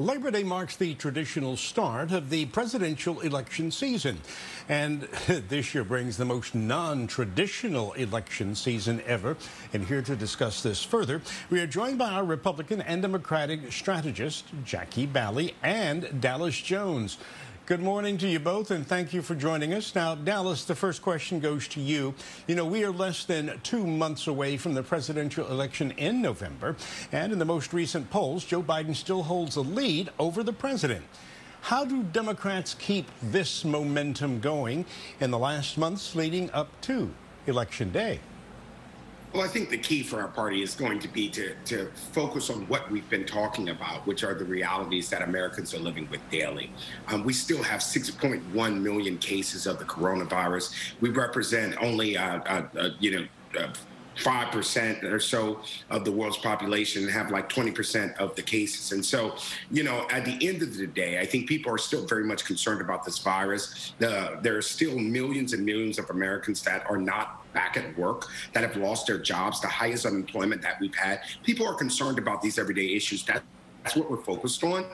Labor Day marks the traditional start of the presidential election season. And this year brings the most non-traditional election season ever. And here to discuss this further, we are joined by our Republican and Democratic strategist, Jackie Bally and Dallas Jones. Good morning to you both, and thank you for joining us. Now, Dallas, the first question goes to you. You know, we are less than 2 months away from the presidential election in November, and in the most recent polls, Joe Biden still holds a lead over the president. How do Democrats keep this momentum going in the last months leading up to Election Day? Well, I think the key for our party is going to be to focus on what we've been talking about, which are the realities that Americans are living with daily. We still have 6.1 million cases of the coronavirus. We represent only, 5% or so of the world's population and have like 20% of the cases. And so, you know, at the end of the day, I think people are still very much concerned about this virus. There are still millions and millions of Americans that are not back at work, that have lost their jobs, the highest unemployment that we've had. People are concerned about these everyday issues. That's what we're focused on.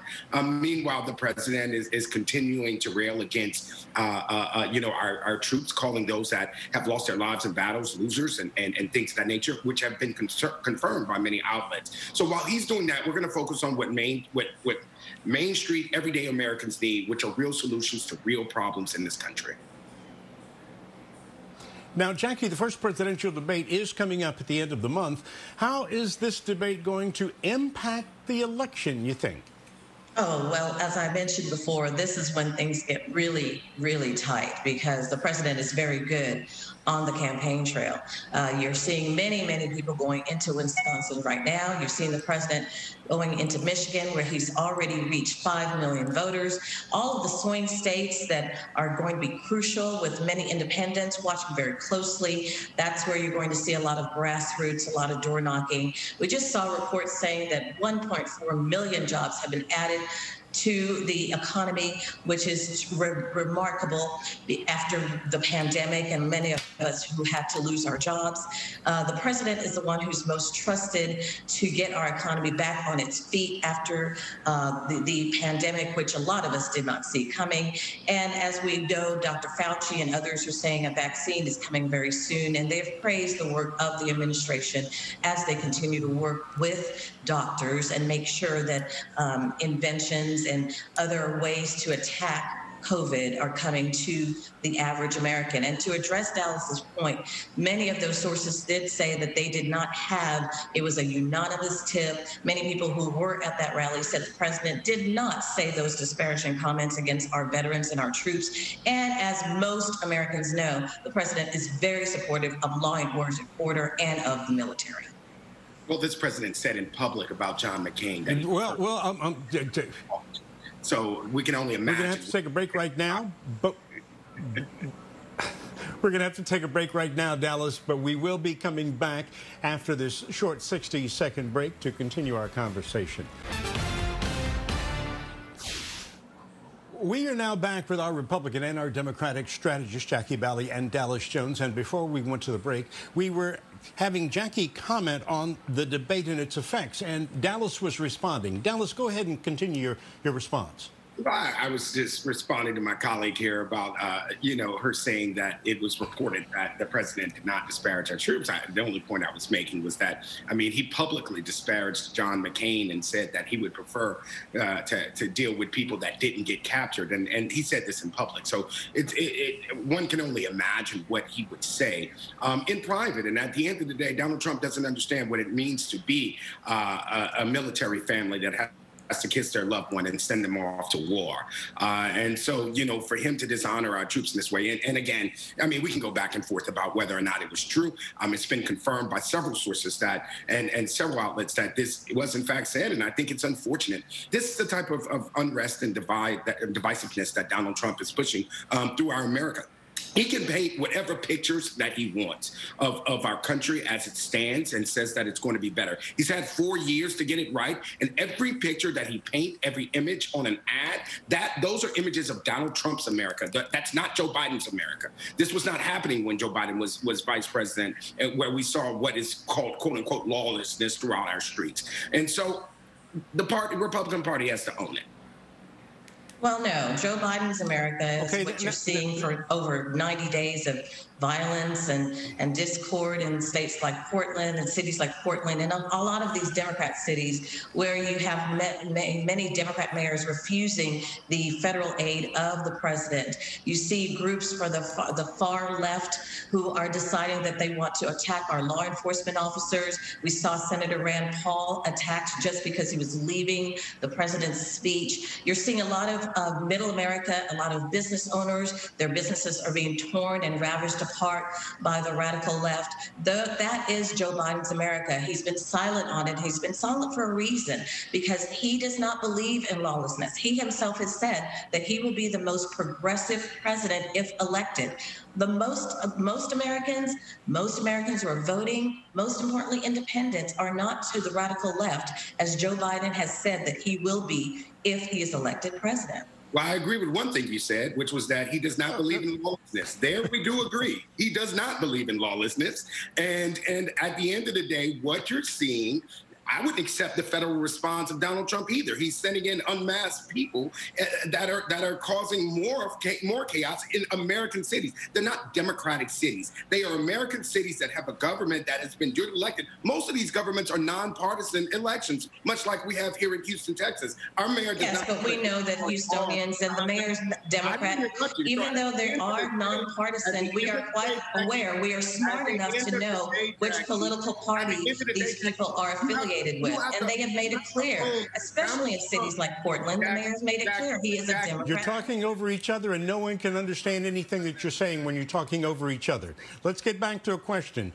Meanwhile, the president is continuing to rail against, our troops, calling those that have lost their lives in battles losers and things of that nature, which have been confirmed by many outlets. So while he's doing that, we're going to focus on what Main Street everyday Americans need, which are real solutions to real problems in this country. Now, Jackie, the first presidential debate is coming up at the end of the month. How is this debate going to impact the election, you think? Oh, well, as I mentioned before, this is when things get really, really tight because the president is very good on the campaign trail. You're seeing many, many people going into Wisconsin right now. You're seeing the president going into Michigan, where he's already reached 5 million voters. All of the swing states that are going to be crucial with many independents watching very closely. That's where you're going to see a lot of grassroots, a lot of door knocking. We just saw reports saying that 1.4 million jobs have been added to the economy, which is remarkable after the pandemic and many of us who had to lose our jobs. The president is the one who's most trusted to get our economy back on its feet after the pandemic, which a lot of us did not see coming. And as we know, Dr. Fauci and others are saying a vaccine is coming very soon, and they've praised the work of the administration as they continue to work with doctors and make sure that inventions and other ways to attack COVID are coming to the average American. And to address Dallas's point, many of those sources did say that they did not have, it was a unanimous tip. Many people who were at that rally said the president did not say those disparaging comments against our veterans and our troops. And as most Americans know, the president is very supportive of law and order and of the military. Well, this president said in public about John McCain that so we can only imagine. We're going to have to take a break right now, but we're going to have to take a break right now, Dallas, but we will be coming back after this short 60-second break to continue our conversation. We are now back with our Republican and our Democratic strategist, Jackie Bally and Dallas Jones. And before we went to the break, we were having Jackie comment on the debate and its effects. And Dallas was responding. Dallas, go ahead and continue your response. I was just responding to my colleague here about, her saying that it was reported that the president did not disparage our troops. The only point I was making was that, he publicly disparaged John McCain and said that he would prefer to deal with people that didn't get captured. And he said this in public. So one can only imagine what he would say in private. And at the end of the day, Donald Trump doesn't understand what it means to be a military family that has to kiss their loved one and send them off to war. And so, for him to dishonor our troops in this way, and again, we can go back and forth about whether or not it was true. It's been confirmed by several sources that, and several outlets that this was in fact said, and I think it's unfortunate. This is the type of unrest and divisiveness that Donald Trump is pushing through our America. He can paint whatever pictures that he wants of our country as it stands and says that it's going to be better. He's had 4 years to get it right. And every picture that he paints, every image on an ad, those are images of Donald Trump's America. That's not Joe Biden's America. This was not happening when Joe Biden was vice president, where we saw what is called, quote unquote, lawlessness throughout our streets. And so the Republican Party has to own it. Well, no. Joe Biden's America is Okay, what you're seeing for over 90 days of violence and discord in states like Portland and cities like Portland and a lot of these Democrat cities where you have many Democrat mayors refusing the federal aid of the president. You see groups for the far left who are deciding that they want to attack our law enforcement officers. We saw Senator Rand Paul attacked just because he was leaving the president's speech. You're seeing a lot of middle America, a lot of business owners, their businesses are being torn and ravaged apart by the radical left. That is Joe Biden's America. He's been silent on it. He's been silent for a reason, because he does not believe in lawlessness. He himself has said that he will be the most progressive president if elected. Most Americans who are voting, most importantly independents, are not to the radical left, as Joe Biden has said that he will be if he is elected president. Well, I agree with one thing you said, which was that he does not believe in lawlessness. There we do agree. He does not believe in lawlessness. And at the end of the day, what you're seeing, I wouldn't accept the federal response of Donald Trump either. He's sending in unmasked people that are causing more chaos in American cities. They're not democratic cities. They are American cities that have a government that has been duly elected. Most of these governments are nonpartisan elections, much like we have here in Houston, Texas. Our mayor does not. But we know that Houstonians and the mayor's Democrat, even though they are nonpartisan, we are quite aware. We are smart enough to know which political party these people are affiliated with, and they have made it clear, especially in cities like Portland. The mayor's made it clear he is a Democrat. You're talking over each other, and no one can understand anything that you're saying when you're talking over each other. Let's get back to a question.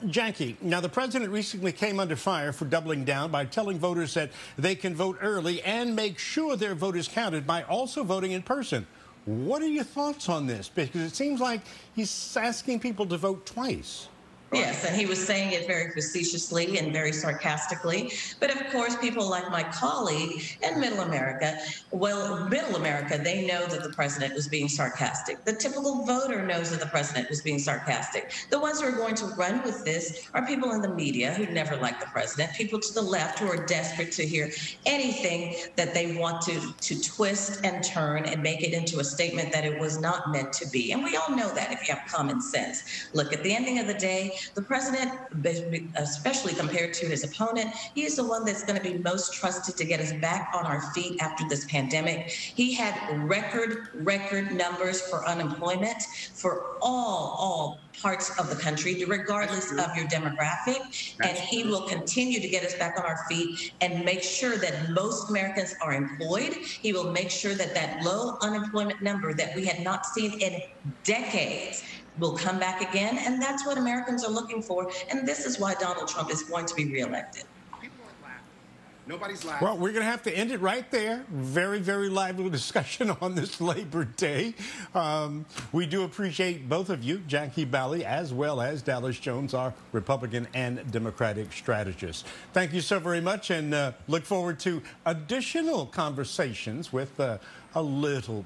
Jackie, now the president recently came under fire for doubling down by telling voters that they can vote early and make sure their vote is counted by also voting in person. What are your thoughts on this? Because it seems like he's asking people to vote twice. Yes, and he was saying it very facetiously and very sarcastically. But of course, people like my colleague in Middle America, they know that the president was being sarcastic. The typical voter knows that the president was being sarcastic. The ones who are going to run with this are people in the media who never like the president, people to the left who are desperate to hear anything that they want to twist and turn and make it into a statement that it was not meant to be. And we all know that if you have common sense. Look, at the ending of the day, the president, especially compared to his opponent, he is the one that's going to be most trusted to get us back on our feet after this pandemic. He had record numbers for unemployment for all parts of the country, regardless of your demographic. And he will continue to get us back on our feet and make sure that most Americans are employed. He will make sure that that low unemployment number that we had not seen in decades will come back again, and that's what Americans are looking for, and this is why Donald Trump is going to be reelected. People aren't laughing. Nobody's laughing. Well, we're going to have to end it right there. Very, very lively discussion on this Labor Day. We do appreciate both of you, Jackie Bally, as well as Dallas Jones, our Republican and Democratic strategist. Thank you so very much, and look forward to additional conversations with a little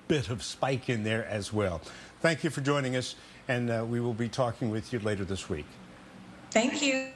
bit of spike in there as well. Thank you for joining us, and we will be talking with you later this week. Thank you.